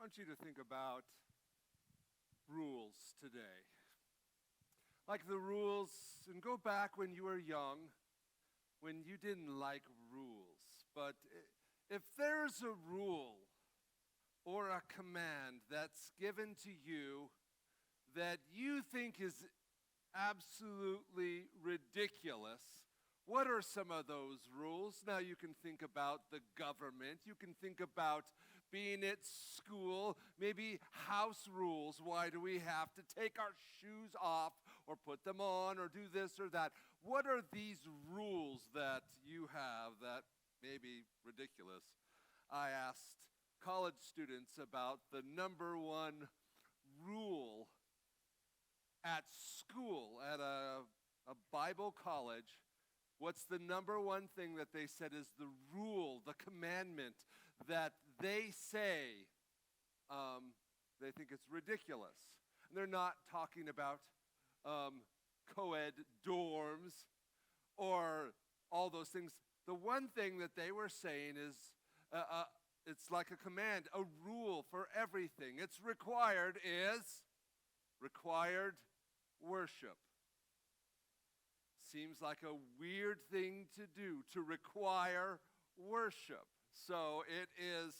want you to think about rules today. Like the rules, and go back when you were young, when you didn't like rules. But if there's a rule or a command that's given to you that you think is absolutely ridiculous, what are some of those rules? Now you can think about the government. You can think about being at school, maybe house rules. Why do we have to take our shoes off or put them on or do this or that? What are these rules that you have that may be ridiculous? I asked college students about the number one rule at school, at a Bible college. What's the number one thing that they said is the rule, the commandment that they say they think it's ridiculous? And they're not talking about co-ed dorms or all those things. The one thing that they were saying is it's like a command, a rule for everything. It's required worship. Seems like a weird thing to do, to require worship. So it is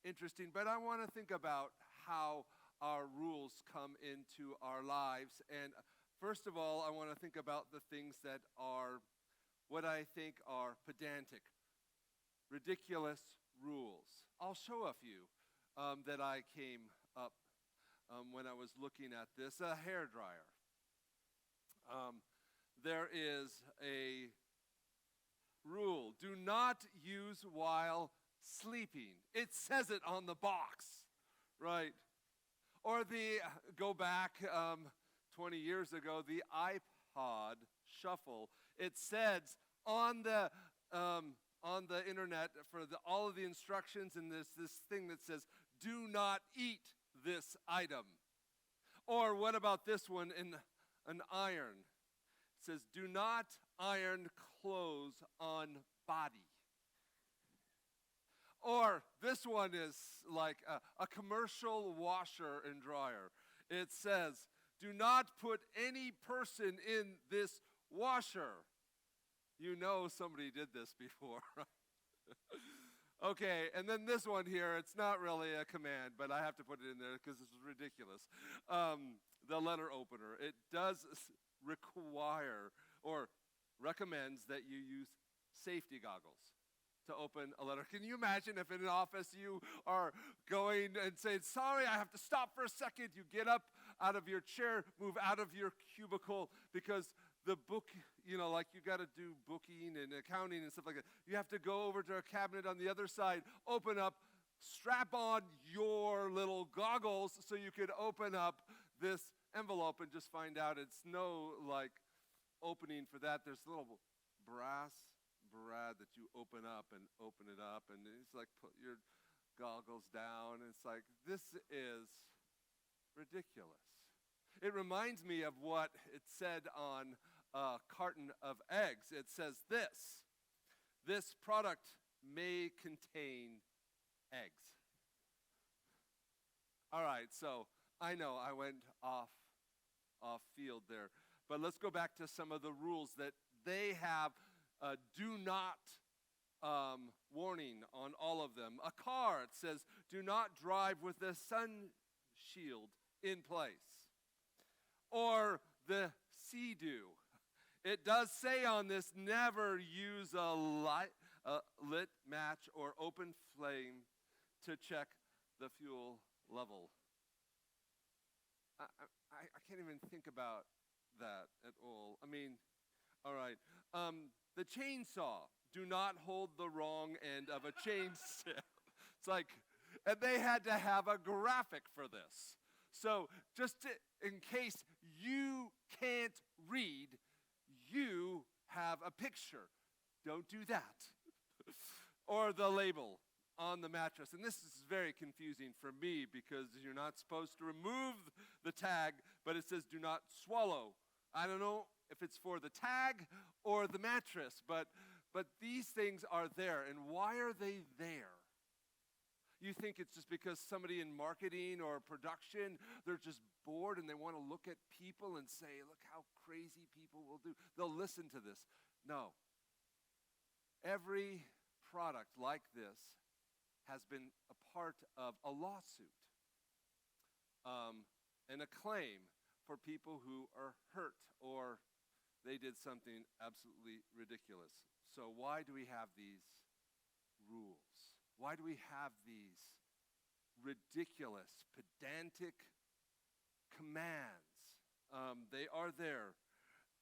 interesting. But I want to think about how our rules come into our lives. And first of all, I want to think about the things that are what I think are pedantic, ridiculous rules. I'll show a few that I came up when I was looking at this. A hairdryer. There is a rule. Do not use while sleeping. It says it on the box, right? Or go back 20 years ago, the iPod Shuffle. It says on the internet for all of the instructions, and there's this thing that says, do not eat this item. Or what about this one in an iron? It says, do not iron clothes on body. Or this one is like a commercial washer and dryer. It says, do not put any person in this washer. You know somebody did this before, right? Okay, and then this one here, it's not really a command, but I have to put it in there because it's ridiculous. The letter opener. It does require or recommends that you use safety goggles to open a letter. Can you imagine if in an office you are going and saying, sorry, I have to stop for a second. You get up out of your chair, move out of your cubicle because the book, like you got to do booking and accounting and stuff like that. You have to go over to a cabinet on the other side, open up, strap on your little goggles so you could open up this envelope and just find out it's no opening for that. There's a little brass brad that you open up and it's like put your goggles down. It's like, this is ridiculous. It reminds me of what it said on a carton of eggs. It says this product may contain eggs. All right, so I know I went off field there, but let's go back to some of the rules that they have. Do not warning on all of them. A car, it says, do not drive with the sun shield in place. Or the Sea-Doo. It does say on this, never use a lit match or open flame to check the fuel level. I can't even think about that at all. I mean, all right. The chainsaw. Do not hold the wrong end of a chainsaw. It's like, and they had to have a graphic for this. So in case you can't read, you have a picture. Don't do that. Or the label on the mattress. And this is very confusing for me because you're not supposed to remove the tag, but it says do not swallow. I don't know if it's for the tag or the mattress, but these things are there. And why are they there? You think it's just because somebody in marketing or production, they're just bored and they want to look at people and say, look how crazy people will do. They'll listen to this. No. Every product like this has been a part of a lawsuit, and a claim for people who are hurt or they did something absolutely ridiculous. So why do we have these rules? Why do we have these ridiculous, pedantic commands? They are there.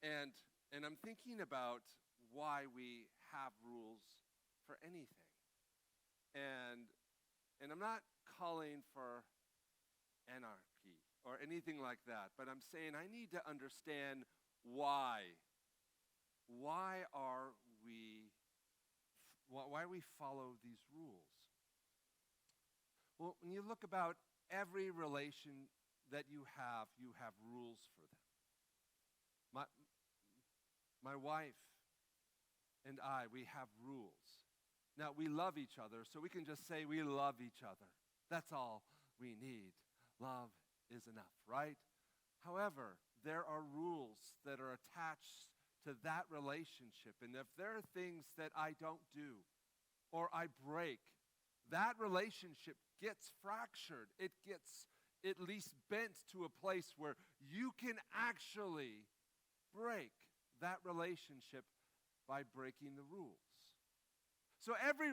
And I'm thinking about why we have rules for anything. And I'm not calling for anarchy or anything like that, but I'm saying I need to understand why. Why we follow these rules? Well, when you look about every relation that you have rules for them. My wife and I, we have rules. Now, we love each other, so we can just say we love each other. That's all we need. Love is enough, right? However, there are rules that are attached to that relationship. And if there are things that I don't do or I break, that relationship gets fractured. It gets at least bent to a place where you can actually break that relationship by breaking the rules. So every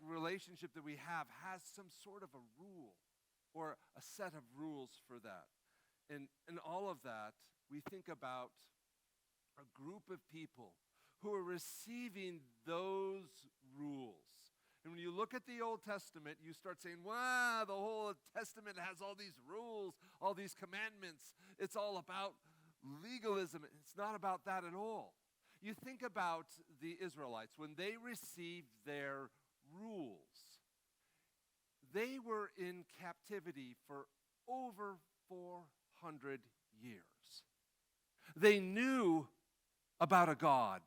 relationship that we have has some sort of a rule or a set of rules for that. And in all of that, we think about a group of people who are receiving those rules. And when you look at the Old Testament, you start saying, wow, the whole Testament has all these rules, all these commandments. It's all about legalism. It's not about that at all. You think about the Israelites, when they received their rules, they were in captivity for over 400 years. They knew about a God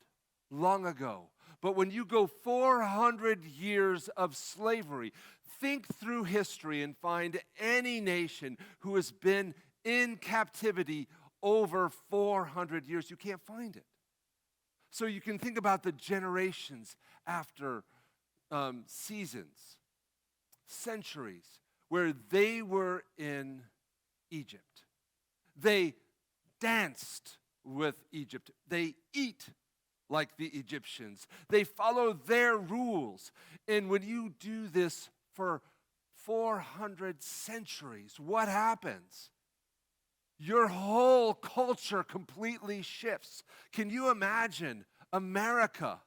long ago. But when you go 400 years of slavery, think through history and find any nation who has been in captivity over 400 years. You can't find it. So you can think about the generations after seasons, centuries, where they were in Egypt. They danced with Egypt. They eat like the Egyptians. They follow their rules. And when you do this for 400 centuries, what happens? Your whole culture completely shifts. Can you imagine America?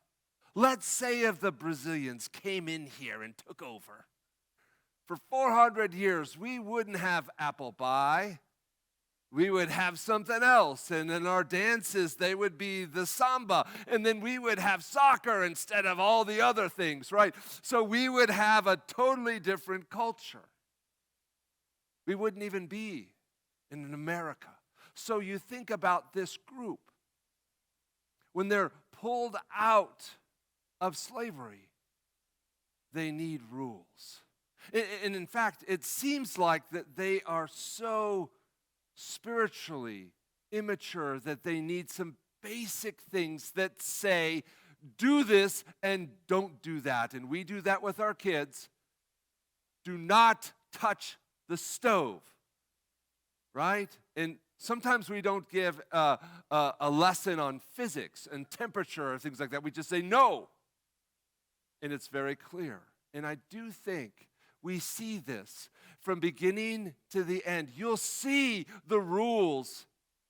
Let's say if the Brazilians came in here and took over. For 400 years, we wouldn't have apple pie. We would have something else. And in our dances, they would be the samba. And then we would have soccer instead of all the other things, right? So we would have a totally different culture. We wouldn't even be in America. So you think about this group. When they're pulled out of slavery, they need rules. And in fact, it seems like that they are so spiritually immature that they need some basic things that say, do this and don't do that. And we do that with our kids. Do not touch the stove, right? And sometimes we don't give a lesson on physics and temperature or things like that. We just say no. And it's very clear. And I do think we see this from beginning to the end. You'll see the rules.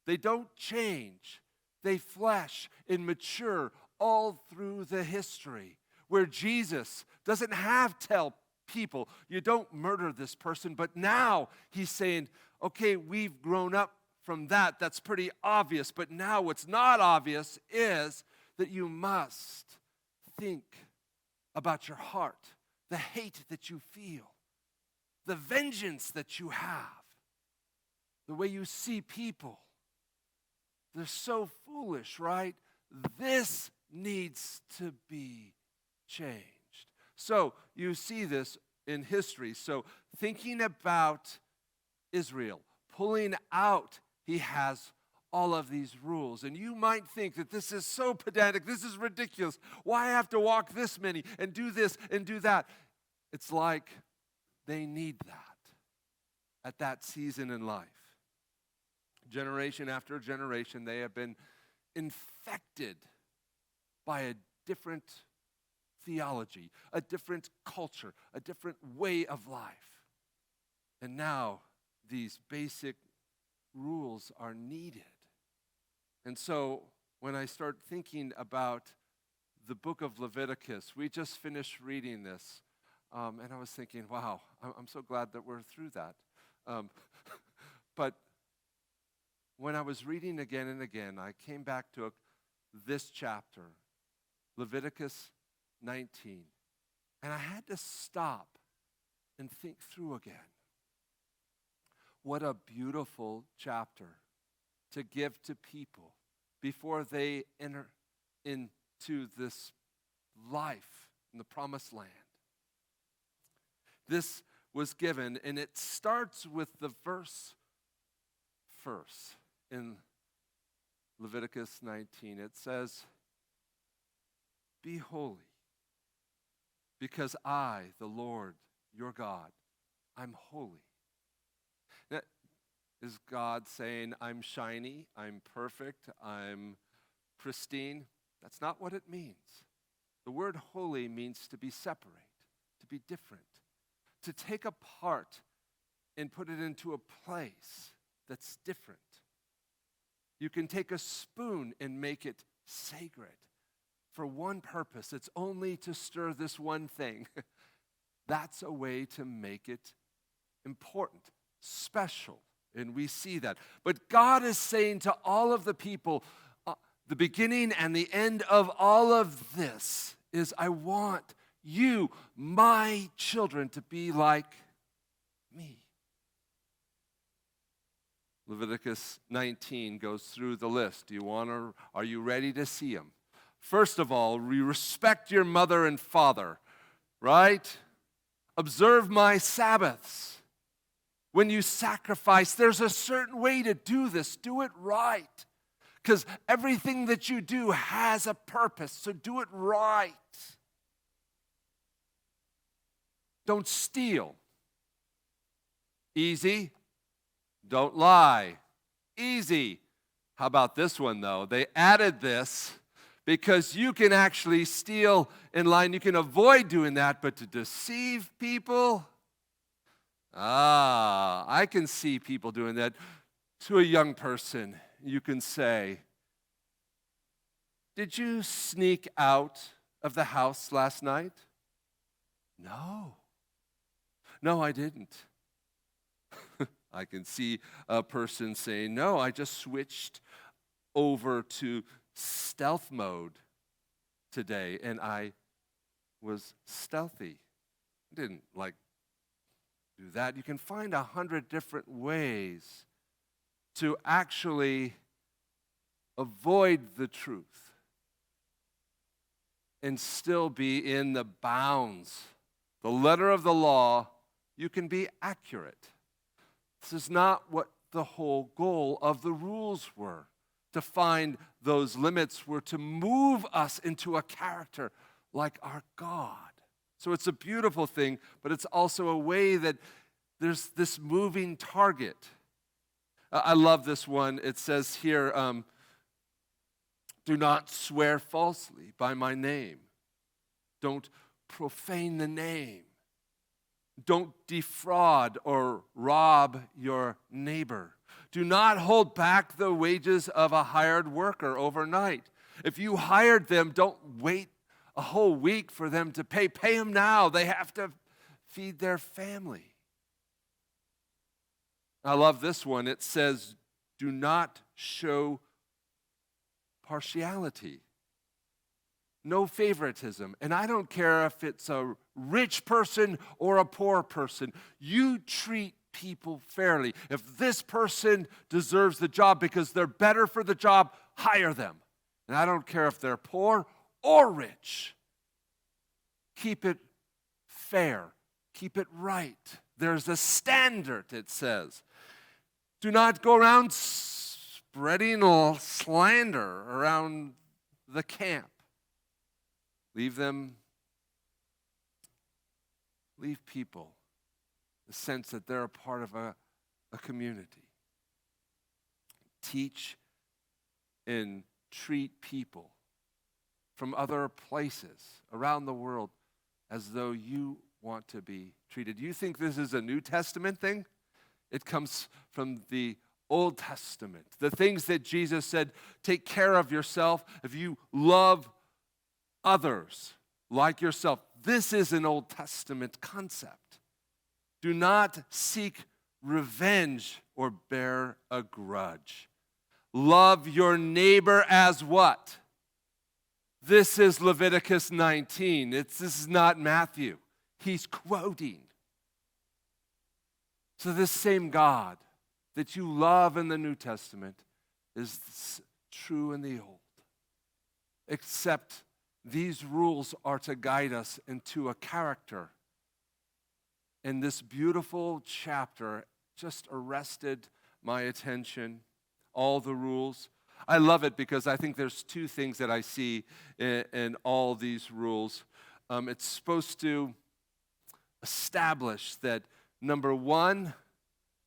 They don't change. They flesh and mature all through the history, where Jesus doesn't have to tell people, you don't murder this person, but now he's saying, okay, we've grown up from that. That's pretty obvious, but now what's not obvious is that you must think about your heart, the hate that you feel, the vengeance that you have, the way you see people. They're so foolish, right? This needs to be changed. So you see this in history. So thinking about Israel, pulling out, he has all of these rules. And you might think that this is so pedantic, this is ridiculous. Why have to walk this many and do this and do that? It's like they need that at that season in life. Generation after generation, they have been infected by a different theology, a different culture, a different way of life. And now these basic rules are needed. And so when I start thinking about the book of Leviticus, we just finished reading this, and I was thinking, wow, I'm so glad that we're through that. But when I was reading again and again, I came back to this chapter, Leviticus 19, and I had to stop and think through again. What a beautiful chapter to give to people before they enter into this life in the promised land. This was given, and it starts with the verse first in Leviticus 19. It says, "Be holy, because I, the Lord, your God, I'm holy." Now, is God saying, I'm shiny, I'm perfect, I'm pristine? That's not what it means. The word holy means to be separate, to be different, to take apart and put it into a place that's different. You can take a spoon and make it sacred for one purpose. It's only to stir this one thing. That's a way to make it important, special. And we see that. But God is saying to all of the people, the beginning and the end of all of this is, I want you, my children, to be like me. Leviticus 19 goes through the list. Are you ready to see them? First of all, respect your mother and father, right? Observe my Sabbaths. When you sacrifice, there's a certain way to do this. Do it right. Because everything that you do has a purpose, so do it right. Don't steal. Easy. Don't lie. Easy. How about this one, though? They added this because you can actually steal in line. You can avoid doing that, but to deceive people, I can see people doing that. To a young person, you can say, did you sneak out of the house last night? No. No, I didn't. I can see a person saying, no, I just switched over to stealth mode today, and I was stealthy. Didn't do that. You can find 100 different ways to actually avoid the truth and still be in the bounds. The letter of the law, you can be accurate. This is not what the whole goal of the rules were. To find those limits were to move us into a character like our God. So it's a beautiful thing, but it's also a way that there's this moving target. I love this one. It says here, do not swear falsely by my name. Don't profane the name. Don't defraud or rob your neighbor. Do not hold back the wages of a hired worker overnight. If you hired them, don't wait a whole week for them to pay. Pay them now. They have to feed their family. I love this one. It says, do not show partiality. No favoritism. And I don't care if it's a rich person or a poor person. You treat people fairly. If this person deserves the job because they're better for the job, hire them. And I don't care if they're poor or rich. Keep it fair. keep it right. There's a standard, it says. Do not go around spreading slander around the camp. Leave people the sense that they're a part of a community. Teach and treat people from other places around the world as though you want to be treated. You think this is a New Testament thing? It comes from the Old Testament. The things that Jesus said, take care of yourself. If you love others like yourself, this is an Old Testament concept. Do not seek revenge or bear a grudge. Love your neighbor as what? This is Leviticus 19. This is not Matthew. He's quoting. So this same God that you love in the New Testament is true in the Old. Except these rules are to guide us into a character. And this beautiful chapter just arrested my attention. All the rules. I love it because I think there's two things that I see in all these rules. It's supposed to establish that, number one,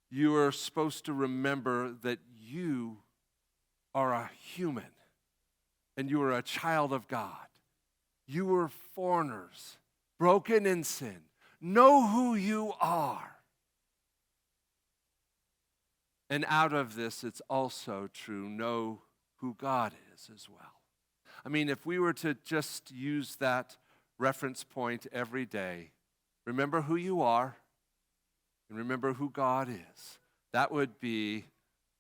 you are supposed to remember that you are a human and you are a child of God. You were foreigners, broken in sin. Know who you are. And out of this, it's also true, know who God is as well. I mean, if we were to just use that reference point every day, remember who you are and remember who God is. That would be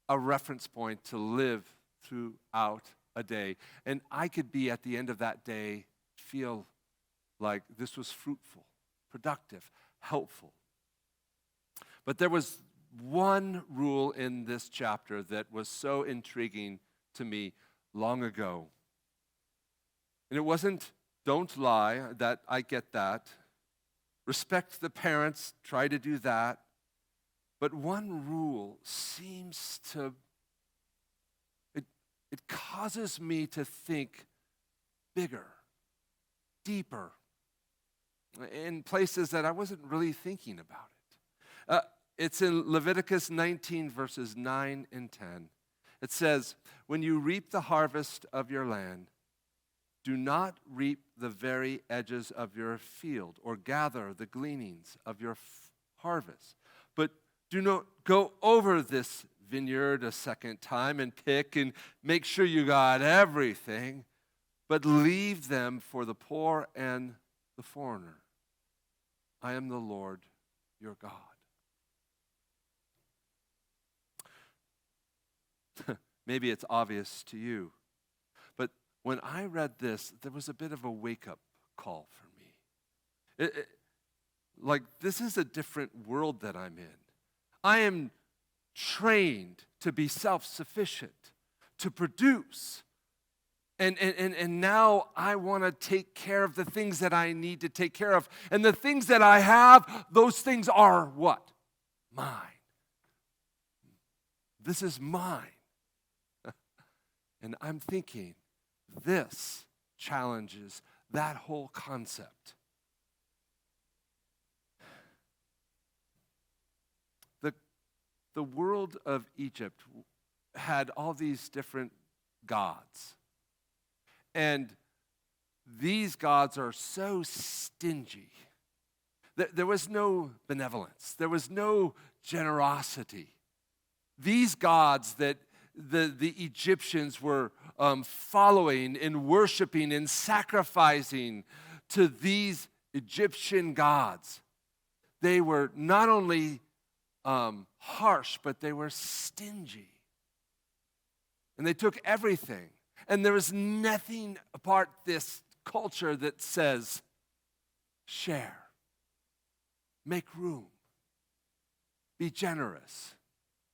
a reference point to live throughout a day. And I could be at the end of that day, feel like this was fruitful, productive, helpful. But there was one rule in this chapter that was so intriguing to me long ago. And it wasn't, don't lie, that I get that. Respect the parents, try to do that. But one rule seems to, it causes me to think bigger, deeper, in places that I wasn't really thinking about it. It's in Leviticus 19, verses 9 and 10. It says, when you reap the harvest of your land, do not reap the very edges of your field or gather the gleanings of your harvest. But do not go over this vineyard a second time and pick and make sure you got everything, but leave them for the poor and the foreigner. I am the Lord your God. Maybe it's obvious to you, but when I read this, there was a bit of a wake-up call for me. Like, this is a different world that I'm in. I am trained to be self-sufficient, to produce, and now I want to take care of the things that I need to take care of. And the things that I have, those things are what? Mine. This is mine. And I'm thinking, this challenges that whole concept. The world of Egypt had all these different gods. And these gods are so stingy. There was no benevolence. There was no generosity. These gods that the Egyptians were following and worshiping and sacrificing to these Egyptian gods, they were not only harsh, but they were stingy. And they took everything. And there is nothing apart this culture that says, share, make room, be generous,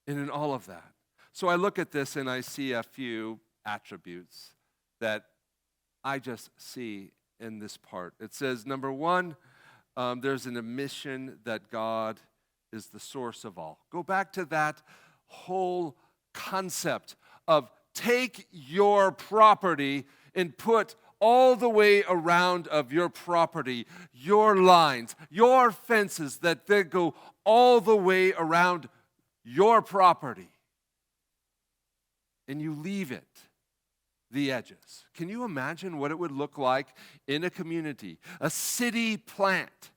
and in all of that. So I look at this and I see a few attributes that I just see in this part. It says, number one, there's an admission that God is the source of all. Go back to that whole concept of take your property and put all the way around of your property, your lines, your fences that they go all the way around your property. And you leave it, the edges. Can you imagine what it would look like in a community, a city plant,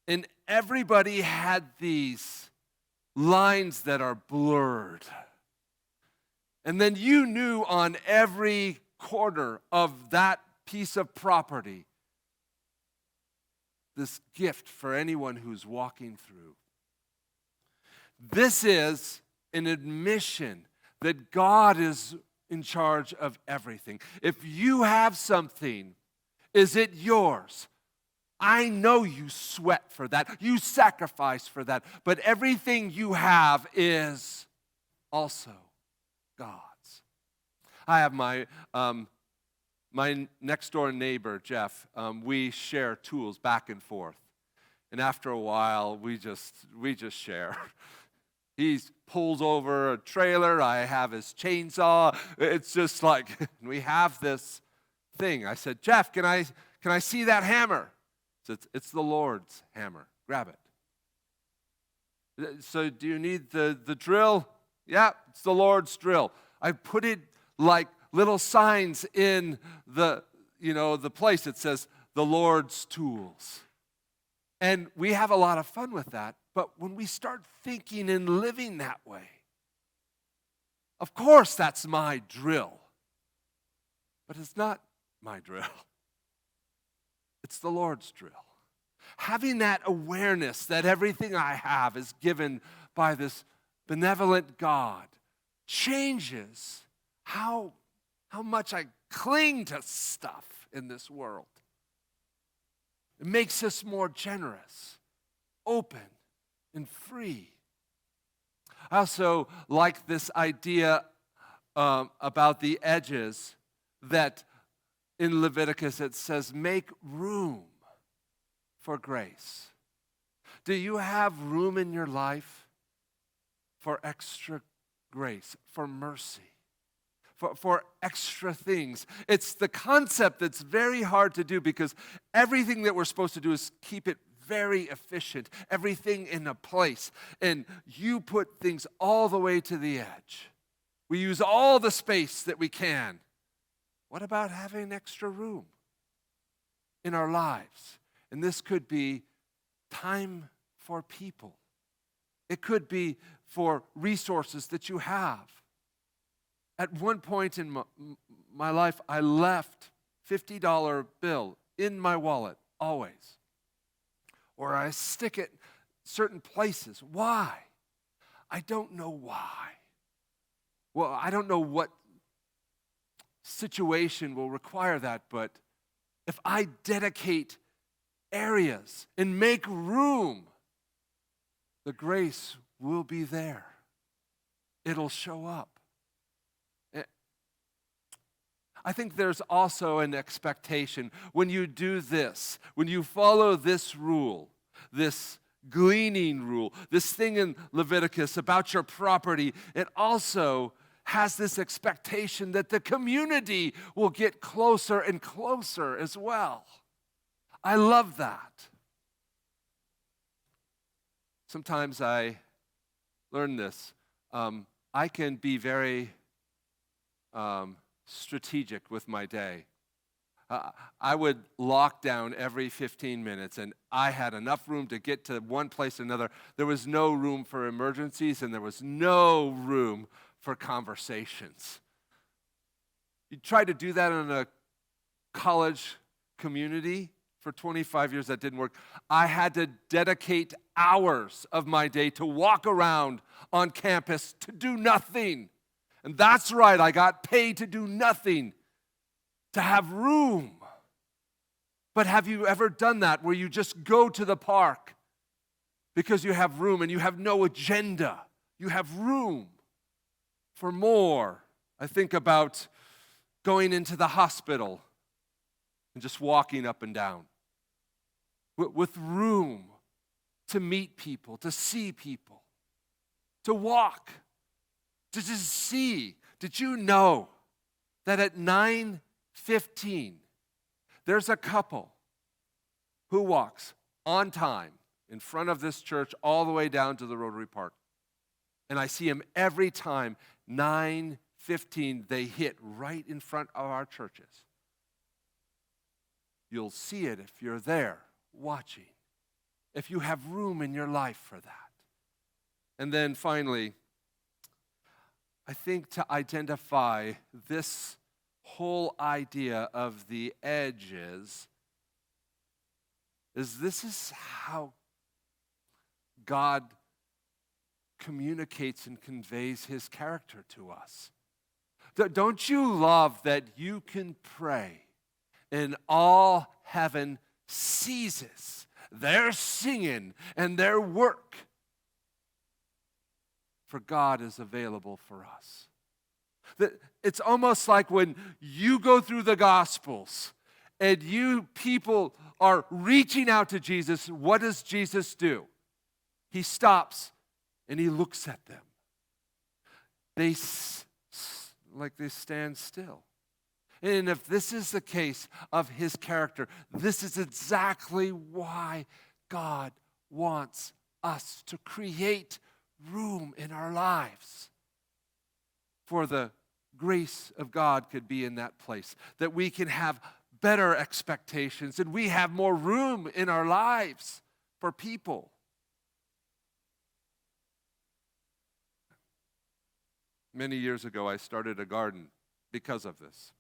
and everybody had these lines that are blurred. And then you knew on every corner of that piece of property this gift for anyone who's walking through. This is an admission that God is in charge of everything. If you have something, is it yours? I know you sweat for that. You sacrifice for that. But everything you have is also God's. I have my next door neighbor, Jeff. We share tools back and forth. And after a while, we just share. He pulls over a trailer. I have his chainsaw. It's just like, we have this thing. I said, Jeff, can I see that hammer? It's the Lord's hammer. Grab it. So do you need the drill? Yeah, it's the Lord's drill. I put it like little signs in the place that says the Lord's tools. And we have a lot of fun with that. But when we start thinking and living that way, of course that's my drill. But it's not my drill. It's the Lord's drill. Having that awareness that everything I have is given by this benevolent God changes how much I cling to stuff in this world. It makes us more generous, open, and free. I also like this idea about the edges that in Leviticus it says, make room for grace. Do you have room in your life for extra grace, for mercy, for extra things? It's the concept that's very hard to do because everything that we're supposed to do is keep it very efficient, everything in a place. And you put things all the way to the edge. We use all the space that we can. What about having extra room in our lives? And this could be time for people. It could be for resources that you have. At one point in my life, I left $50 bill in my wallet, always. Or I stick it certain places. Why? I don't know why. Well, I don't know what situation will require that, but if I dedicate areas and make room, the grace will be there. It'll show up. I think there's also an expectation when you do this, when you follow this rule, this gleaning rule, this thing in Leviticus about your property, it also has this expectation that the community will get closer and closer as well. I love that. Sometimes I learn this. I can be very strategic with my day. I would lock down every 15 minutes, and I had enough room to get to one place or another. There was no room for emergencies, and there was no room for conversations. You try to do that in a college community for 25 years, that didn't work. I had to dedicate hours of my day to walk around on campus to do nothing. And that's right, I got paid to do nothing, to have room. But have you ever done that where you just go to the park because you have room and you have no agenda? You have room for more. I think about going into the hospital and just walking up and down. with room to meet people, to see people, to walk, to just see. Did you know that at 9:15, there's a couple who walks on time in front of this church all the way down to the Rotary Park? And I see them every time, 9:15, they hit right in front of our churches. You'll see it if you're there watching, if you have room in your life for that. And then finally, I think to identify this whole idea of the edges is this is how God communicates and conveys his character to us. Don't you love that you can pray and all heaven seizes their singing and their work? For God is available for us. It's almost like when you go through the Gospels and you people are reaching out to Jesus, what does Jesus do? He stops and he looks at them. They stand still. And if this is the case of his character, this is exactly why God wants us to create room in our lives. For the grace of God could be in that place, that we can have better expectations and we have more room in our lives for people. Many years ago, I started a garden because of this.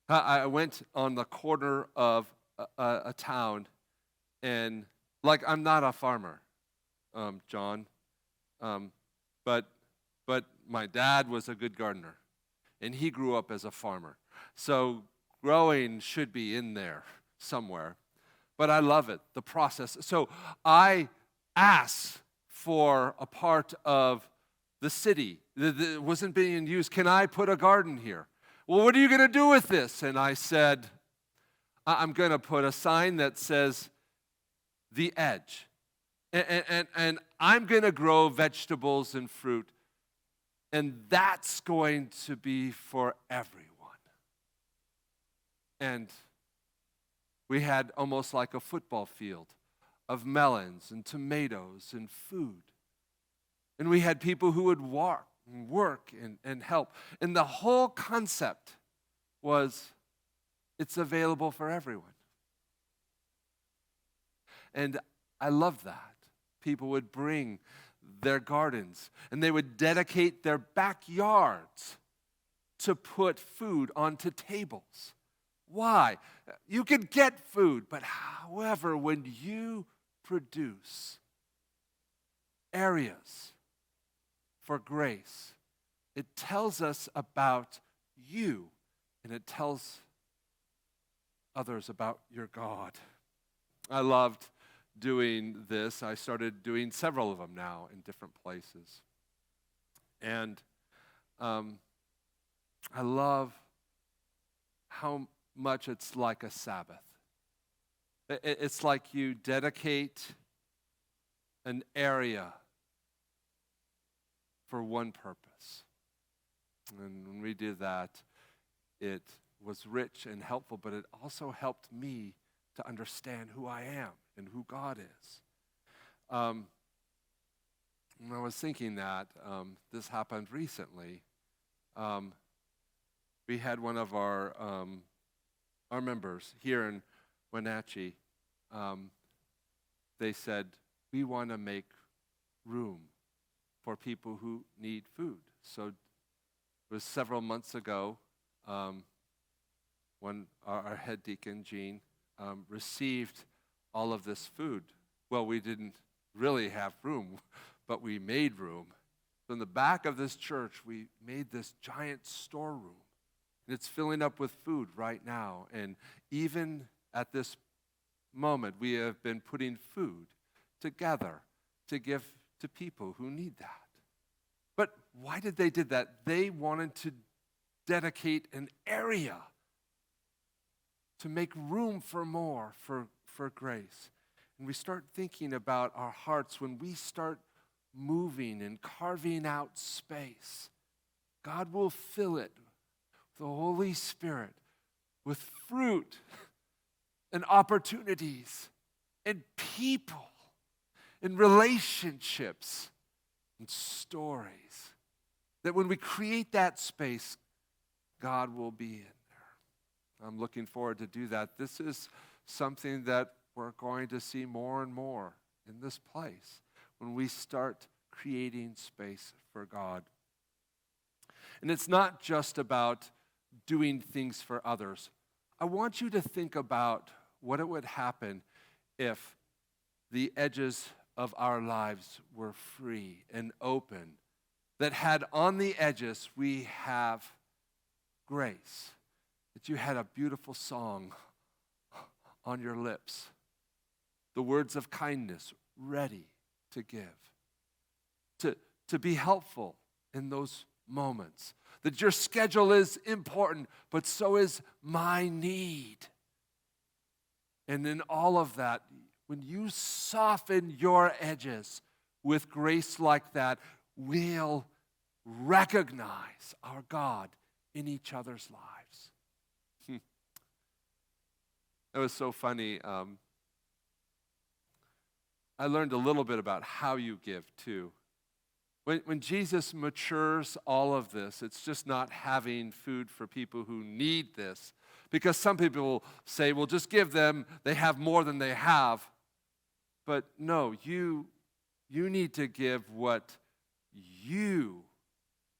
I went on the corner of a town, and I'm not a farmer, John, but my dad was a good gardener, and he grew up as a farmer. So growing should be in there somewhere, but I love it, the process. So I asked for a part of the city that wasn't being used. Can I put a garden here? Well, what are you going to do with this? And I said, I'm going to put a sign that says, the edge. And I'm going to grow vegetables and fruit. And that's going to be for everyone. And we had almost like a football field of melons and tomatoes and food. And we had people who would work and help. And the whole concept was it's available for everyone. And I love that. People would bring their gardens and they would dedicate their backyards to put food onto tables. Why? You can get food, but however, when you produce areas for grace, it tells us about you, and it tells others about your God. I loved doing this. I started doing several of them now in different places. And I love how much it's like a Sabbath. It's like you dedicate an area for one purpose. And when we did that, it was rich and helpful, but it also helped me to understand who I am and who God is. When I was thinking that, this happened recently. We had one of our members here in Wenatchee. They said, we want to make room for people who need food. So it was several months ago when our head deacon, Gene, received all of this food. Well, we didn't really have room, but we made room. So in the back of this church, we made this giant storeroom. And it's filling up with food right now. And even at this moment, we have been putting food together to give to people who need that. But why did they do that? They wanted to dedicate an area to make room for more, for grace. And we start thinking about our hearts when we start moving and carving out space. God will fill it with the Holy Spirit, with fruit and opportunities and people and relationships and stories. That when we create that space, God will be in there. I'm looking forward to do that. This is something that we're going to see more and more in this place when we start creating space for God. And it's not just about doing things for others. I want you to think about what it would happen if the edges of our lives were free and open, that had on the edges we have grace, that you had a beautiful song on your lips, the words of kindness ready to give, to be helpful in those moments, that your schedule is important, but so is my need. And in all of that, when you soften your edges with grace like that, we'll recognize our God in each other's lives. It was so funny. I learned a little bit about how you give, too. When Jesus matures all of this, it's just not having food for people who need this. Because some people will say, well, just give them, they have more than they have. But no, you need to give what you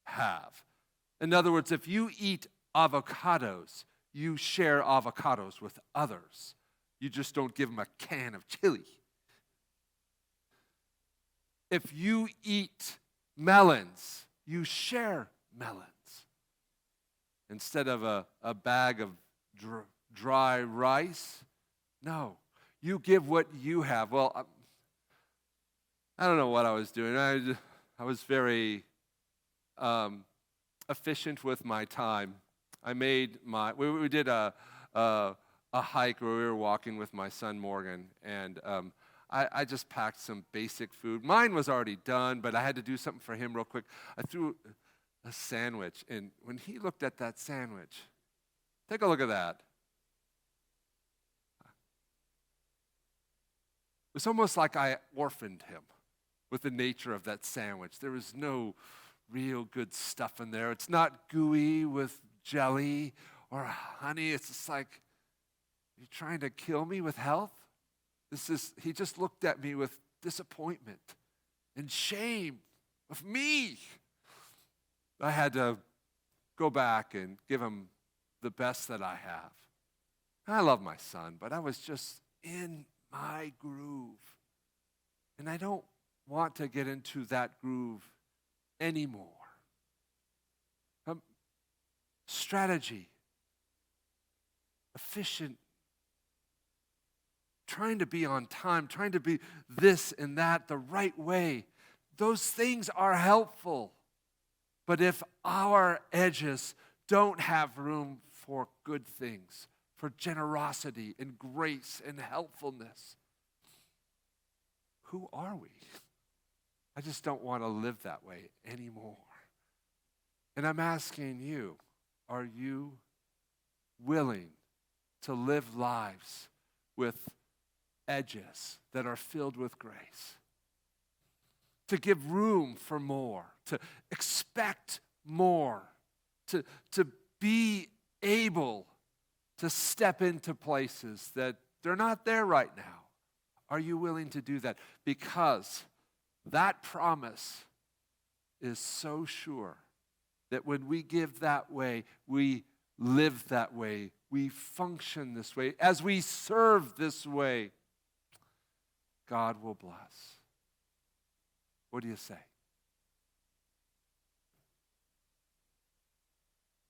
have. In other words, if you eat avocados, you share avocados with others. You just don't give them a can of chili. If you eat melons, you share melons. Instead of a bag of dry rice, no, you give what you have. Well, I don't know what I was doing. I was very efficient with my time. I made we did a hike where we were walking with my son Morgan, and I just packed some basic food. Mine was already done, but I had to do something for him real quick. I threw a sandwich, and when he looked at that sandwich, take a look at that. It was almost like I orphaned him with the nature of that sandwich. There was no real good stuff in there. It's not gooey with jelly or honey. It's just like, you're trying to kill me with health? He just looked at me with disappointment and shame of me. I had to go back and give him the best that I have. I love my son, but I was just in my groove. And I don't want to get into that groove anymore. Strategy, efficient, trying to be on time, trying to be this and that the right way. Those things are helpful. But if our edges don't have room for good things, for generosity and grace and helpfulness, who are we? I just don't want to live that way anymore. And I'm asking you, are you willing to live lives with edges that are filled with grace? To give room for more, to expect more, to be able to step into places that they're not there right now. Are you willing to do that? Because that promise is so sure that when we give that way, we live that way, we function this way, as we serve this way, God will bless. What do you say?